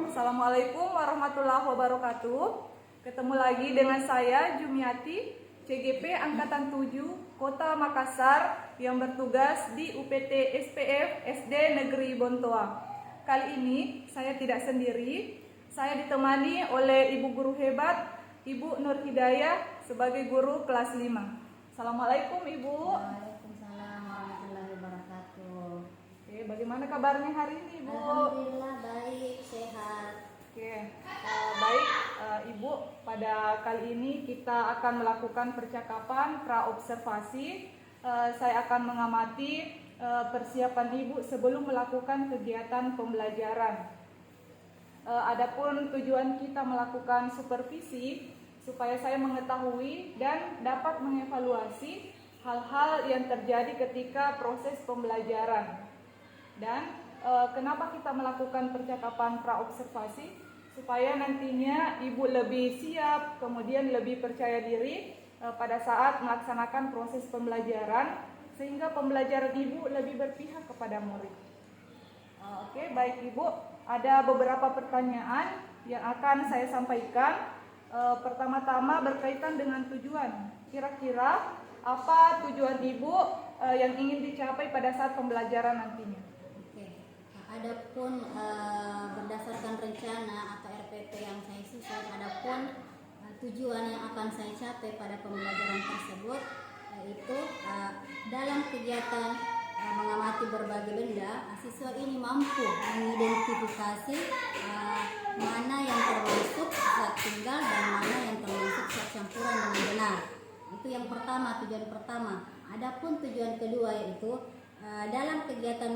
Assalamualaikum warahmatullahi wabarakatuh. Ketemu lagi dengan saya Jumiati, CGP Angkatan 7, Kota Makassar, yang bertugas di UPT SPF SD Negeri Bontoa. Kali ini saya tidak sendiri, saya ditemani oleh Ibu Guru Hebat, Ibu Nur Hidayah sebagai guru kelas 5. Assalamualaikum Ibu. Waalaikumsalam warahmatullahi wabarakatuh. Oke, bagaimana kabarnya hari ini Ibu? Alhamdulillah baik, sehat. Oke, baik Ibu, pada kali ini kita akan melakukan percakapan pra-observasi. Saya akan mengamati persiapan Ibu sebelum melakukan kegiatan pembelajaran. Adapun tujuan kita melakukan supervisi supaya saya mengetahui dan dapat mengevaluasi hal-hal yang terjadi ketika proses pembelajaran. Dan kenapa kita melakukan percakapan pra-observasi? Supaya nantinya Ibu lebih siap, kemudian lebih percaya diri pada saat melaksanakan proses pembelajaran, sehingga pembelajaran Ibu lebih berpihak kepada murid. Oke, baik Ibu, ada beberapa pertanyaan yang akan saya sampaikan. Pertama-tama berkaitan dengan tujuan. Kira-kira apa tujuan Ibu yang ingin dicapai pada saat pembelajaran nantinya? Adapun berdasarkan rencana atau RPP yang saya susun, adapun tujuan yang akan saya capai pada pembelajaran tersebut yaitu dalam kegiatan mengamati berbagai benda, siswa ini mampu mengidentifikasi mana yang termasuk zat tunggal dan mana yang termasuk zat campuran dengan benar. Itu yang pertama, tujuan pertama. Adapun tujuan kedua yaitu dalam kegiatan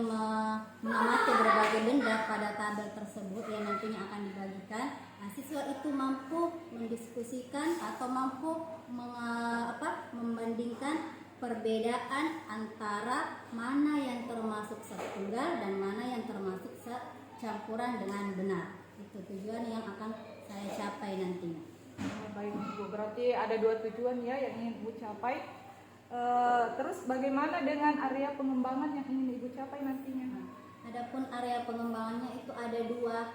mengamati berbagai benda pada tabel tersebut yang nantinya akan dibagikan, siswa itu mampu mendiskusikan atau mampu membandingkan perbedaan antara mana yang termasuk zat tunggal dan mana yang termasuk zat campuran dengan benar. Itu tujuan yang akan saya capai nantinya. Baik Ibu, berarti ada dua tujuan ya yang ingin Ibu capai. Terus bagaimana dengan area pengembangan yang ingin Ibu capai nantinya? Adapun area pengembangannya itu ada dua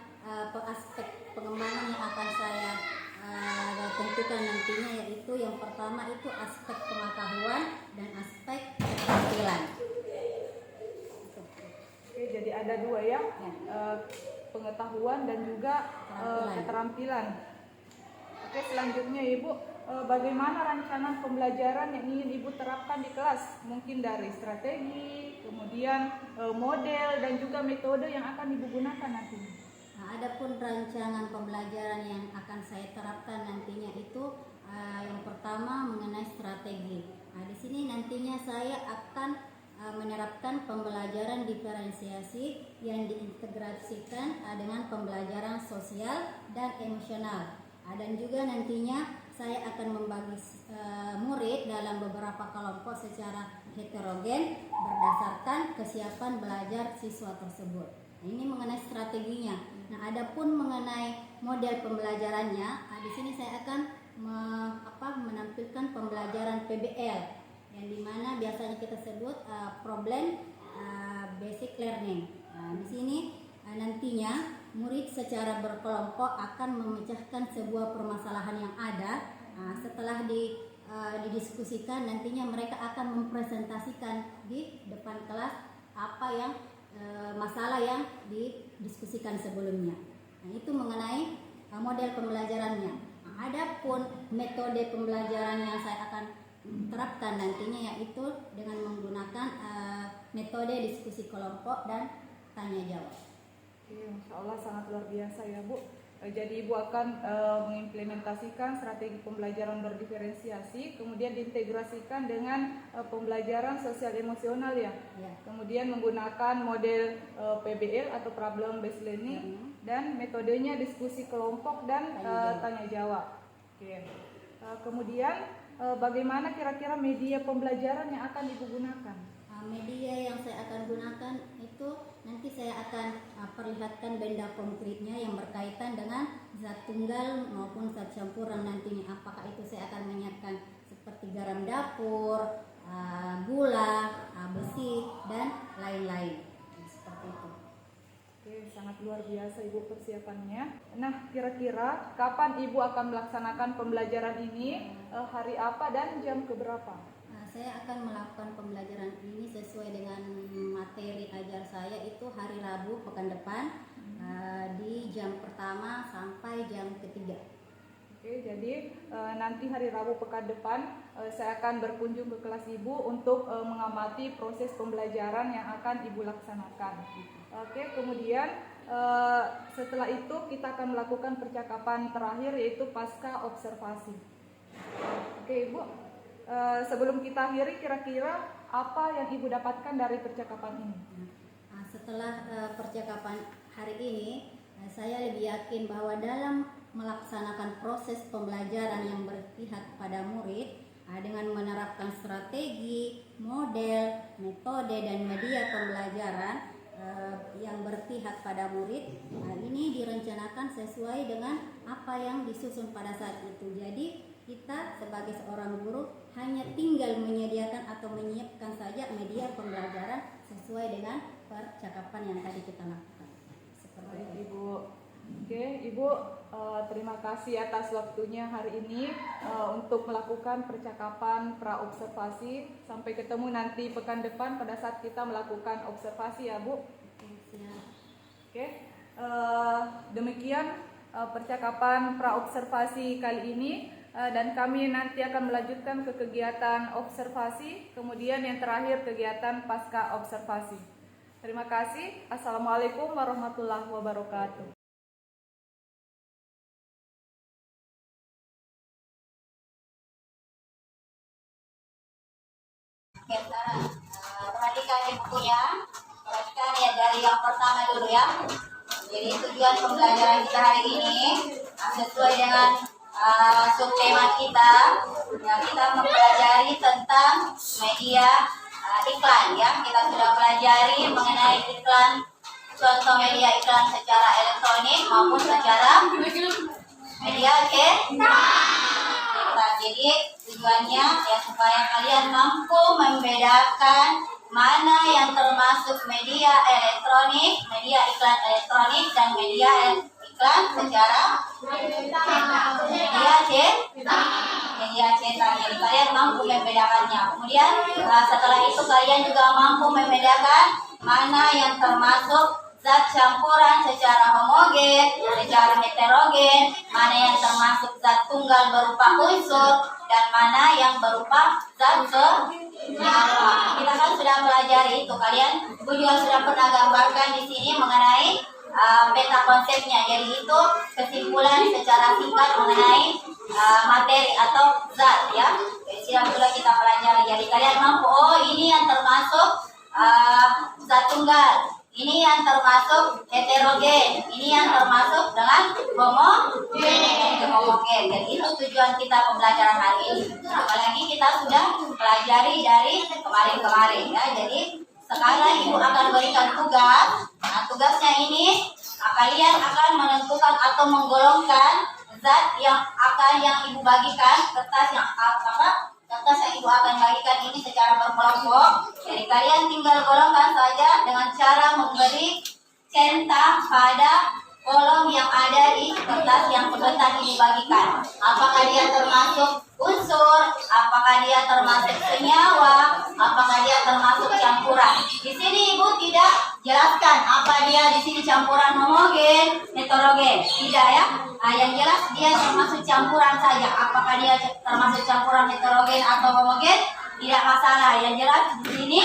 aspek pengembangan yang akan saya tentukan nantinya, yaitu yang pertama itu aspek pengetahuan dan aspek keterampilan. Oke, jadi ada dua ya, pengetahuan dan juga keterampilan. Oke, selanjutnya Ibu, bagaimana rancangan pembelajaran yang ingin Ibu terapkan di kelas? Mungkin dari strategi, kemudian model dan juga metode yang akan Ibu gunakan nantinya. Adapun rancangan pembelajaran yang akan saya terapkan nantinya itu yang pertama mengenai strategi. Di sini nantinya saya akan menerapkan pembelajaran diferensiasi yang diintegrasikan dengan pembelajaran sosial dan emosional. Dan juga nantinya saya akan membagi murid dalam beberapa kelompok secara heterogen berdasarkan kesiapan belajar siswa tersebut. Ini mengenai strateginya. Adapun mengenai model pembelajarannya, di sini saya akan menampilkan pembelajaran PBL, yang dimana biasanya kita sebut problem basic learning. Di sini nantinya murid secara berkelompok akan memecahkan sebuah permasalahan yang ada. Setelah didiskusikan, nantinya mereka akan mempresentasikan di depan kelas apa yang masalah yang didiskusikan sebelumnya. Itu mengenai model pembelajarannya. Adapun metode pembelajaran yang saya akan terapkan nantinya yaitu dengan menggunakan metode diskusi kelompok dan tanya jawab. Masya Allah, sangat luar biasa ya Bu. Jadi Ibu akan mengimplementasikan strategi pembelajaran berdiferensiasi, kemudian diintegrasikan dengan pembelajaran sosial emosional ya. Kemudian menggunakan model PBL atau problem based learning dan metodenya diskusi kelompok dan tanya jawab. Kemudian bagaimana kira-kira media pembelajaran yang akan Ibu gunakan? Media yang saya akan gunakan itu nanti saya akan perlihatkan benda konkretnya yang berkaitan dengan zat tunggal maupun zat campuran nantinya. Apakah itu saya akan menyiapkan seperti garam dapur, gula, besi dan lain-lain. Seperti itu. Oke, Oke, sangat luar biasa Ibu persiapannya. Nah, kira-kira kapan Ibu akan melaksanakan pembelajaran ini? Hari apa dan jam keberapa? Saya akan melakukan pembelajaran ini sesuai dengan materi ajar saya itu hari Rabu pekan depan di jam pertama sampai jam ketiga. Oke, jadi nanti hari Rabu pekan depan saya akan berkunjung ke kelas Ibu untuk mengamati proses pembelajaran yang akan Ibu laksanakan. Oke, kemudian setelah itu kita akan melakukan percakapan terakhir yaitu pasca observasi. Oke Ibu, sebelum kita akhiri kira-kira apa yang Ibu dapatkan dari percakapan ini? Setelah percakapan hari ini, saya lebih yakin bahwa dalam melaksanakan proses pembelajaran yang berpihak pada murid dengan menerapkan strategi, model, metode, dan media pembelajaran yang berpihak pada murid, ini direncanakan sesuai dengan apa yang disusun pada saat itu. Jadi kita sebagai seorang guru hanya tinggal menyediakan atau menyiapkan saja media pembelajaran sesuai dengan percakapan yang tadi kita lakukan. Seperti itu. Ibu. Oke, Ibu, terima kasih atas waktunya hari ini untuk melakukan percakapan pra-observasi. Sampai ketemu nanti pekan depan pada saat kita melakukan observasi ya Bu. Oke, demikian percakapan pra-observasi kali ini. Dan kami nanti akan melanjutkan ke kegiatan observasi, kemudian yang terakhir kegiatan pasca observasi. Terima kasih. Assalamualaikum warahmatullahi wabarakatuh. Oke, sekarang perhatikan di bukunya. Perhatikan ya dari yang pertama dulu ya. Jadi tujuan pembelajaran kita hari ini sesuai dengan subtema kita. Kita mempelajari tentang media iklan ya. Kita sudah pelajari mengenai iklan, contoh media iklan secara elektronik maupun secara media cetak. Jadi tujuannya ya supaya kalian mampu membedakan mana yang termasuk media elektronik, media iklan elektronik, dan media iklan secara media cetak. Jadi kalian mampu membedakannya. Kemudian setelah itu kalian juga mampu membedakan mana yang termasuk zat campuran secara homogen, secara heterogen, mana yang termasuk zat tunggal berupa unsur, dan mana yang berupa zat senyawa. Kita kan sudah pelajari itu, kalian juga sudah pernah gambarkan di sini mengenai peta konsepnya. Jadi itu kesimpulan secara singkat mengenai materi atau zat ya. Sudah kita pelajari. Jadi kalian mampu, oh ini yang termasuk zat tunggal, ini yang termasuk heterogen, ini yang termasuk dengan homogen. Jadi itu tujuan kita pembelajaran hari ini. Apalagi kita sudah pelajari dari kemarin-kemarin ya. Jadi sekarang Ibu akan berikan tugas. Nah, tugasnya ini kalian akan menentukan atau menggolongkan zat yang Ibu bagikan, kertas yang Ibu akan bagikan ini secara berkelompok. Jadi kalian tinggal golongkan saja dengan cara memberi centang pada kolom yang ada di kertas yang sebentar Ibu bagikan. Apakah dia termasuk unsur, apakah dia termasuk senyawa, apakah dia termasuk campuran. Di sini Ibu tidak jelaskan apa dia di sini campuran homogen, heterogen, tidak ya. Yang jelas dia termasuk campuran saja. Apakah dia termasuk campuran heterogen atau homogen, tidak masalah. Yang jelas di sini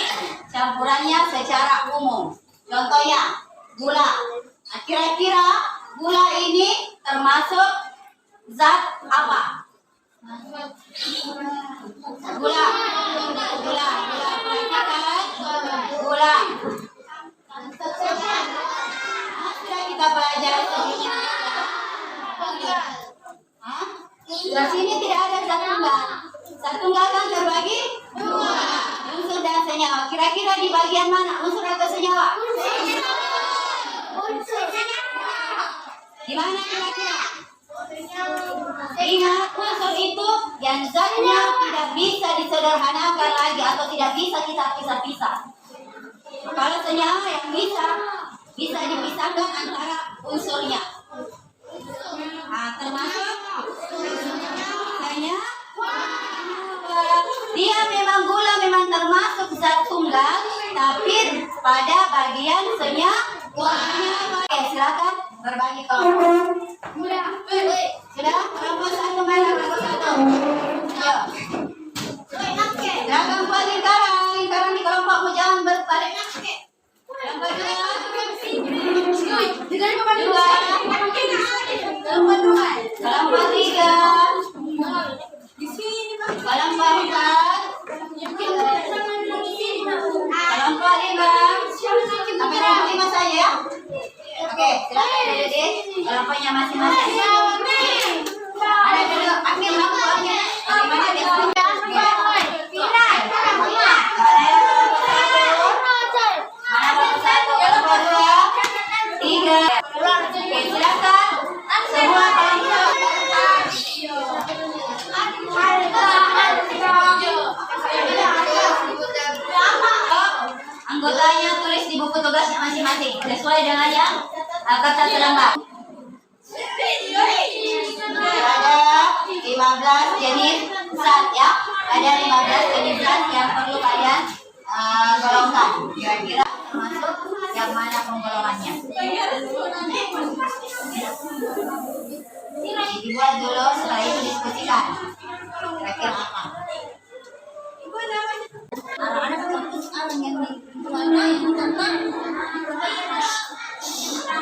campurannya secara umum. Contohnya gula. Nah, kira-kira gula ini termasuk zat apa? Gula. Perhatikan gula. Sudah kita pelajari sebelumnya. Di sini tidak ada zat tunggal. Zat tunggal kan terbagi dua, unsur dan senyawa. Kira-kira di bagian mana, unsur atau senyawa? Unsur. Di mana kira-kira? Ingat, unsur itu yang zatnya tidak bisa disederhanakan lagi atau tidak bisa kita pisah-pisah. Kalau senyawa yang bisa bisa dipisahkan antara unsurnya. Termasuk misalnya dia memang gula memang termasuk zat tunggal, tapi pada bagian senyawanya. Oke, silakan berbagi kelompok. Sudah kelompok satu mana kelompok satu? Ayo. Silakan buat lingkaran di kelompokmu, jangan berbalik. Kelompok dua, kelompok tiga, kelompok empat, kelompok lima, sampai kelompok lima saja ya. Oke, silakan duduk kelompoknya masing-masing. Ada dulu, panggil kelompoknya. Bagaimana dia? Anggotanya tulis di buku tugasnya masing-masing sesuai dengan yang kertas lembar. Ada 15 jenis zat ya. Ada 15 jenis zat yang perlu kalian golongkan. Kira-kira termasuk yang mana penggolongannya? Dibuat dulu, setelah itu diskusikan. Kira-kira apa? Anak-anak kampus alam yang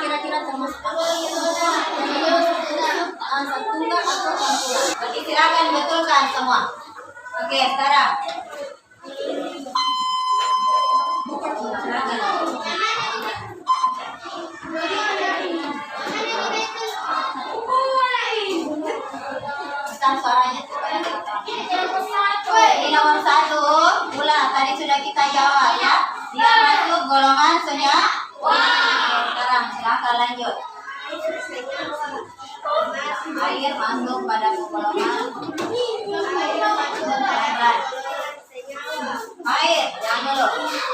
kira-kira termasuk tunggal atau campuran. Berarti silakan betulkan semua. Oke, sekarang suaranya. Ini nomor 1 gula tadi sudah kita jawab ya. Dia masuk golongan senyawa. Sekarang silakan lanjut. Air masuk pada golongan air. Jangan dulu.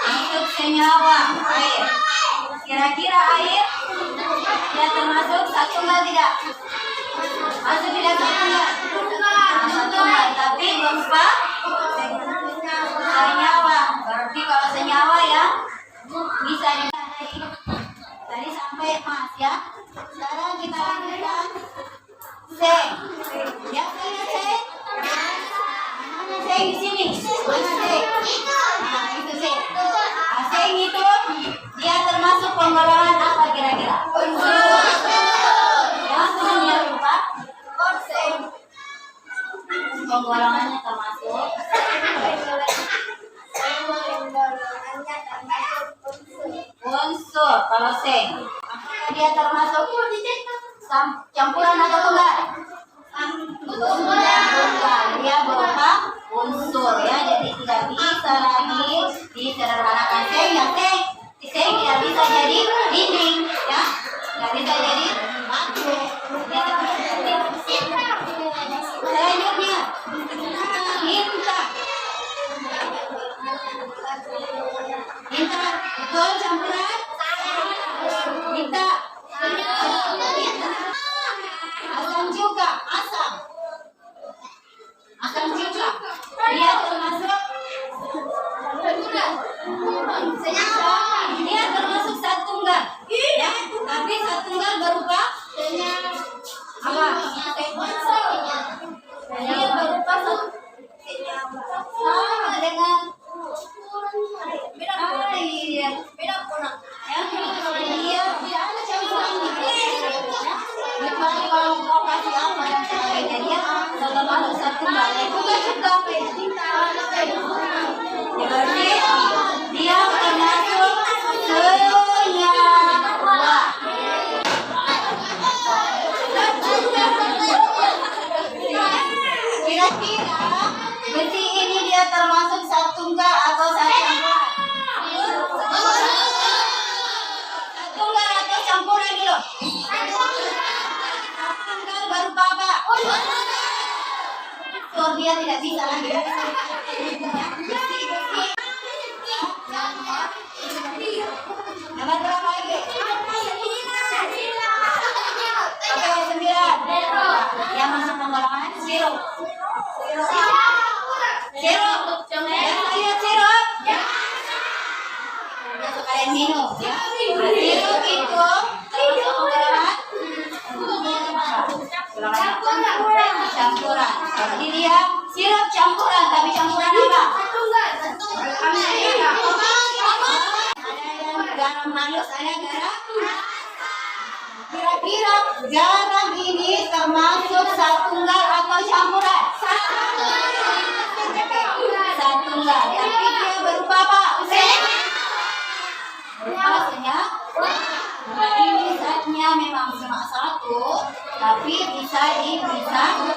Masuk senyawa air. Kira-kira air dia termasuk satu tunggal tidak? Masuk tidak satu tunggal? Satu tunggal, tapi berupa senyawa. Berarti kalau senyawa ya bisa tadi sampai emas ya. Sekarang kita lanjutkan seng. Ya, seng. Mana seng di sini? Mana seng? Nah, itu seng. Seng itu dia termasuk penggolongan apa kira-kira? Yang berupa penggolongannya termasuk unsur. Kalau seng, apakah dia termasuk campuran atau tunggal? Tunggal. Dia berupa unsur ya, jadi tidak bisa lagi disederhanakan seng. Yang seng tidak bisa jadi dinding ya, tidak bisa jadi batu. Selanjutnya tinta, betul campuran tinta. Asam juga, asam juga dia termasuk dia termasuk satu tunggal ya, tapi satu tunggal berupa apa? Dia berupa sama dengan kecuali kalau kau kasih apa dan sebagainya, dia termasuk satu tunggal juga. Berarti dia termasuk senyawa. Kira-kira besi ini dia termasuk satu tunggal atau satu campuran? Satu tunggal atau campuran dulu? Satu tunggal berupa apa? So, dia tidak bisa lagi. Besi Nomor berapa lagi? 9. Oke, 9. Yang masuk penggolangan sirup. Sirup. Lihat sirup. Biasa kalian minum ya. Sirup itu termasuk penggolangan campuran. Jadi dia sirup campuran, tapi campuran apa? Ada yang garam halus, ada garam. Kira-kira garam ini termasuk satunggal atau campuran? Satunggal. Tapi dia berupa apa? Berupa senyawa. Nah, ini zatnya memang cuma satu, tapi bisa dipisahkan.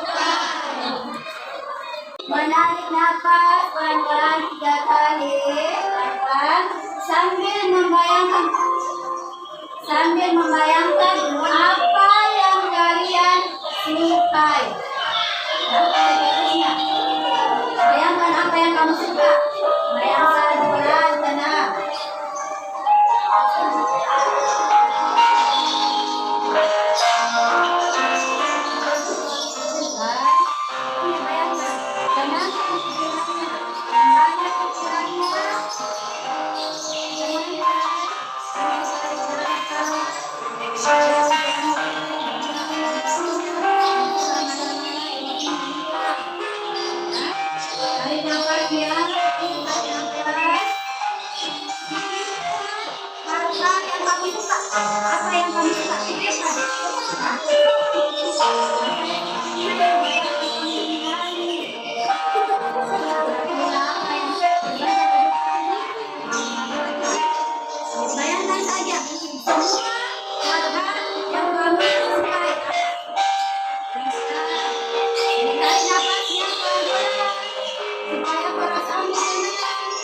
Menarik nafas pelan-pelan 3 kali, pelan-pelan sambil membayangkan apa yang kalian sukai. Bayangkan apa yang kamu suka. Bayangkan pelan, tenang. Tarik nafas ya, tarik nafas. Apa yang kamu suka? Apa yang kamu suka? Bayangkan saja semua hal-hal yang kamu sukai. Tarik nafasnya pelan-pelan supaya perasaanmu tenang.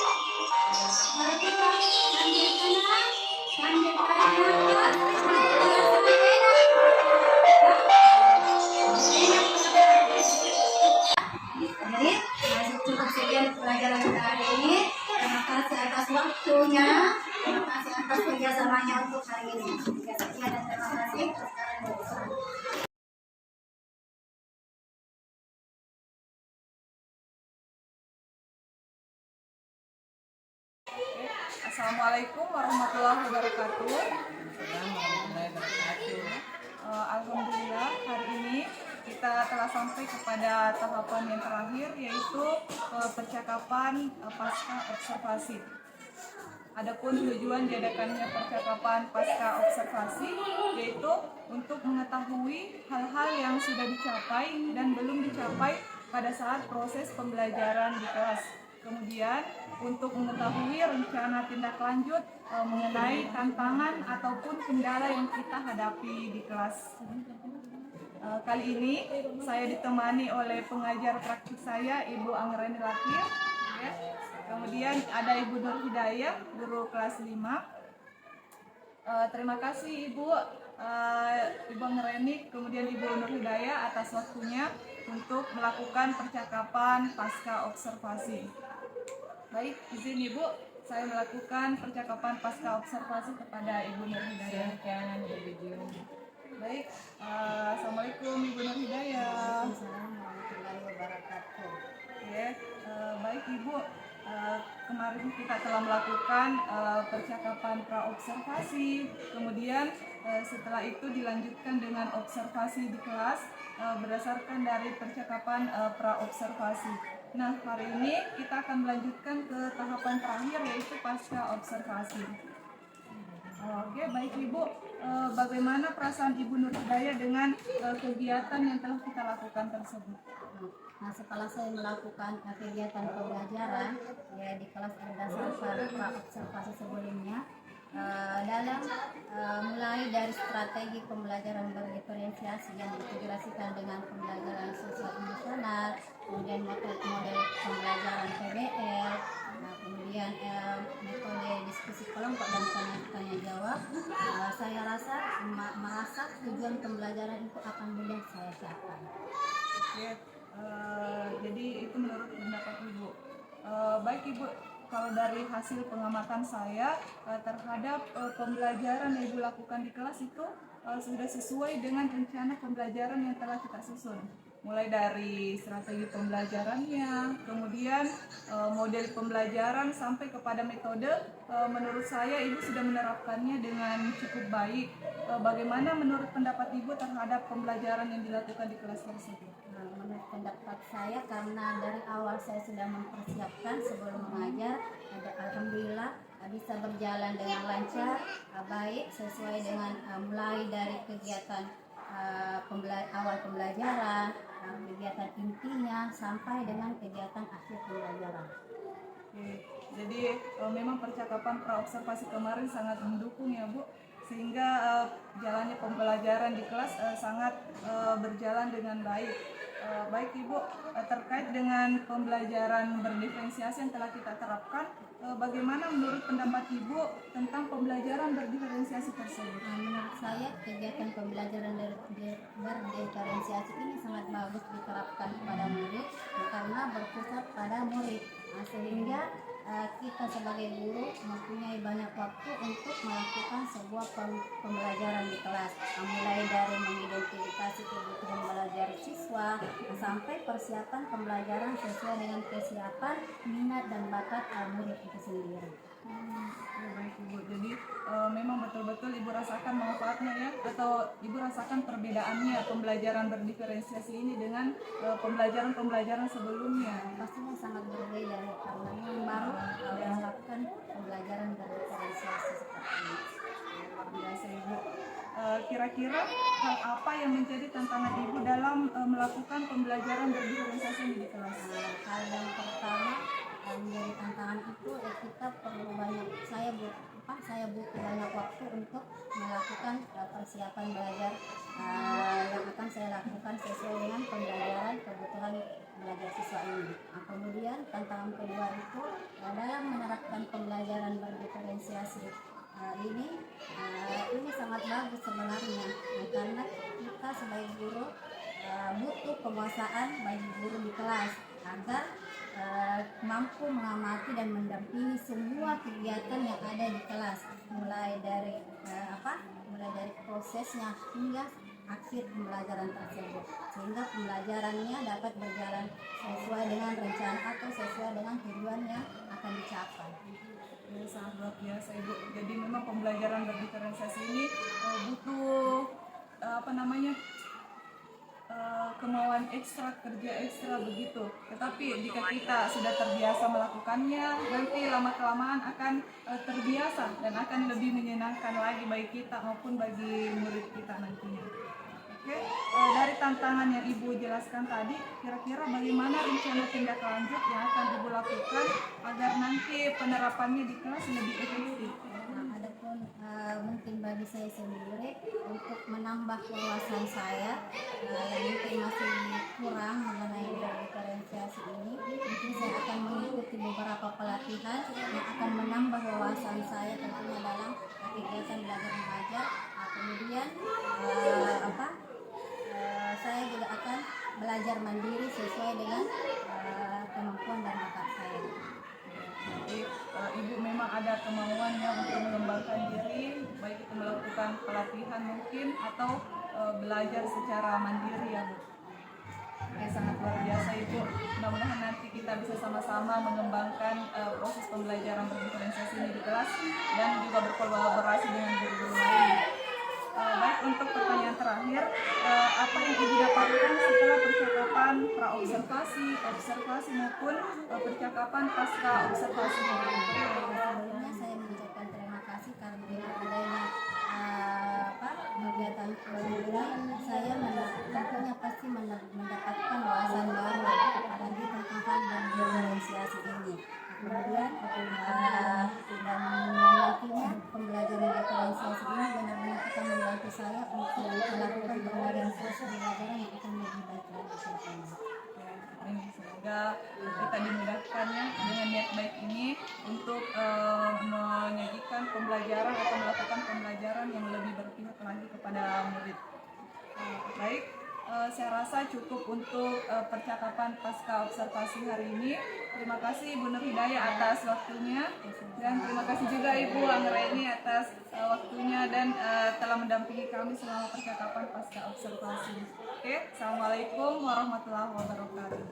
Pelan-pelan sambil tenang, sambil tarik nafas, sambil enak. Jadi, cukup sekian pelajaran kita hari ini. Terima kasih atas waktunya. Terima kasih atas kerjasamanya untuk hari ini. Sekian dan terima kasih. Assalamualaikum warahmatullahi wabarakatuh. Alhamdulillah hari ini kita telah sampai kepada tahapan yang terakhir, yaitu percakapan pasca observasi. Adapun tujuan diadakannya percakapan pasca observasi yaitu untuk mengetahui hal-hal yang sudah dicapai dan belum dicapai pada saat proses pembelajaran di kelas. Kemudian untuk mengetahui rencana tindak lanjut mengenai tantangan ataupun kendala yang kita hadapi di kelas. Kali ini saya ditemani oleh pengajar praktik saya, Ibu Anggreni Lakir, ya. Kemudian ada Ibu Nur Hidayah, guru kelas 5. Terima kasih Ibu Anggreni, kemudian Ibu Nur Hidayah atas waktunya untuk melakukan percakapan pasca observasi. Baik, izin Ibu, saya melakukan percakapan pasca observasi kepada Ibu Nur Hidayah. Baik, Assalamualaikum Ibu Nur Hidayah. Assalamualaikum warahmatullahi wabarakatuh. Ya, baik Ibu, kemarin kita telah melakukan percakapan pra-observasi, kemudian setelah itu dilanjutkan dengan observasi di kelas berdasarkan dari percakapan pra-observasi. Nah, hari ini kita akan melanjutkan ke tahapan terakhir, yaitu pasca observasi. Oke, baik Ibu, bagaimana perasaan Ibu Nur Hidayah dengan kegiatan yang telah kita lakukan tersebut? Nah, setelah saya melakukan kegiatan pembelajaran ya di kelas berdasarkan pra-observasi sebelumnya, dalam mulai dari strategi pembelajaran berdiferensiasi yang diintegrasikan dengan pembelajaran sosial emosional, kemudian model pembelajaran PBL, kemudian metode diskusi kelompok dan tanya jawab, saya merasa tujuan pembelajaran itu akan mudah saya capai. Oke, jadi itu menurut pendapat Ibu. Baik Ibu, kalau dari hasil pengamatan saya terhadap pembelajaran yang Ibu lakukan di kelas itu sudah sesuai dengan rencana pembelajaran yang telah kita susun. Mulai dari strategi pembelajarannya, kemudian model pembelajaran sampai kepada metode, menurut saya Ibu sudah menerapkannya dengan cukup baik. Bagaimana menurut pendapat Ibu terhadap pembelajaran yang dilakukan di kelas tersebut? Menurut pendapat saya, karena dari awal saya sudah mempersiapkan sebelum mengajar, alhamdulillah bisa berjalan dengan lancar, baik sesuai dengan mulai dari kegiatan awal pembelajaran, kegiatan intinya sampai dengan kegiatan akhir pembelajaran. Oke, jadi memang percakapan praobservasi kemarin sangat mendukung ya Bu, sehingga jalannya pembelajaran di kelas sangat berjalan dengan baik. Baik Ibu, terkait dengan pembelajaran berdiferensiasi yang telah kita terapkan, bagaimana menurut pendapat Ibu tentang pembelajaran berdiferensiasi tersebut? Menurut saya kegiatan pembelajaran berdiferensiasi ini sangat bagus diterapkan kepada murid karena berpusat pada murid, sehingga kita sebagai guru mempunyai banyak waktu untuk melakukan sebuah pembelajaran di kelas, mulai dari mengidentifikasi kebutuhan belajar siswa sampai persiapan pembelajaran sesuai dengan kesiapan, minat dan bakat murid itu sendiri. Baik Ibu, jadi memang betul-betul Ibu rasakan manfaatnya ya, atau Ibu rasakan perbedaannya pembelajaran berdiferensiasi ini dengan pembelajaran-pembelajaran sebelumnya. Pastinya sangat berbeda karena yang baru melakukan pembelajaran berdiferensiasi seperti ini. Luar biasa Ibu. Kira-kira hal apa yang menjadi tantangan Ibu dalam melakukan pembelajaran berdiferensiasi ini di kelas? Hal yang pertama menjadi tantangan itu kita perlu banyak, saya butuh banyak waktu untuk melakukan persiapan belajar yang akan saya lakukan sesuai dengan pembelajaran kebutuhan belajar siswa ini. Kemudian tantangan kedua itu dalam menerapkan pembelajaran berdiferensiasi ini sangat bagus sebenarnya, karena kita sebagai guru butuh penguasaan bagi guru di kelas agar mampu mengamati dan mendampingi semua kegiatan yang ada di kelas, mulai dari prosesnya hingga akhir pembelajaran tersebut, sehingga pembelajarannya dapat berjalan sesuai dengan rencana atau sesuai dengan tujuan yang akan dicapai. Ya, sangat luar biasa Ibu. Jadi memang pembelajaran berdiferensiasi ini butuh kemauan ekstra, kerja ekstra begitu. Tetapi jika kita sudah terbiasa melakukannya, nanti lama-kelamaan akan terbiasa dan akan lebih menyenangkan lagi bagi kita maupun bagi murid kita nantinya. Oke, dari tantangan yang Ibu jelaskan tadi, kira-kira bagaimana rencana tindak lanjut yang akan Ibu lakukan agar nanti penerapannya di kelas lebih efektif? Adapun mungkin bagi saya sendiri untuk menambah wawasan saya yang mungkin masih kurang mengenai diferensiasi ini, mungkin saya akan mengikuti beberapa pelatihan yang akan menambah wawasan saya tentunya dalam kegiatan belajar mengajar. Kemudian saya juga akan belajar mandiri sesuai dengan kemampuan dan bakat saya. Jadi Ibu memang ada kemauannya untuk mengembangkan diri, baik itu melakukan pelatihan mungkin atau belajar secara mandiri ya Bu. Oke, sangat luar biasa Ibu. Mudah-mudahan nanti kita bisa sama-sama mengembangkan proses pembelajaran berdiferensiasi ini di kelas dan juga berkolaborasi dengan guru-guru lain. Baik, untuk pertanyaan terakhir, apa yang Ibu dapatkan setelah percakapan praobservasi, observasi maupun percakapan pasca observasi? Sebelumnya saya mengucapkan terima kasih karena dengan adanya kegiatan ini saya tentunya pasti mendapatkan wawasan baru apalagi tentang hal berdiferensiasi ini. Kemudian dan nantinya pembelajaran diferensiasi ini benar-benar akan membantu saya untuk melakukan pembelajaran yang akan lebih baik lagi ke depannya. Semoga kita dimudahkannya dengan niat baik ini untuk menyajikan pembelajaran atau melakukan pembelajaran yang lebih berpihak lagi kepada murid. Baik, saya rasa cukup untuk percakapan pasca observasi hari ini. Terima kasih Ibu Nur Hidayah atas waktunya, dan terima kasih juga Ibu Anggreni atas waktunya dan telah mendampingi kami selama percakapan pasca observasi. Oke, Assalamualaikum warahmatullahi wabarakatuh.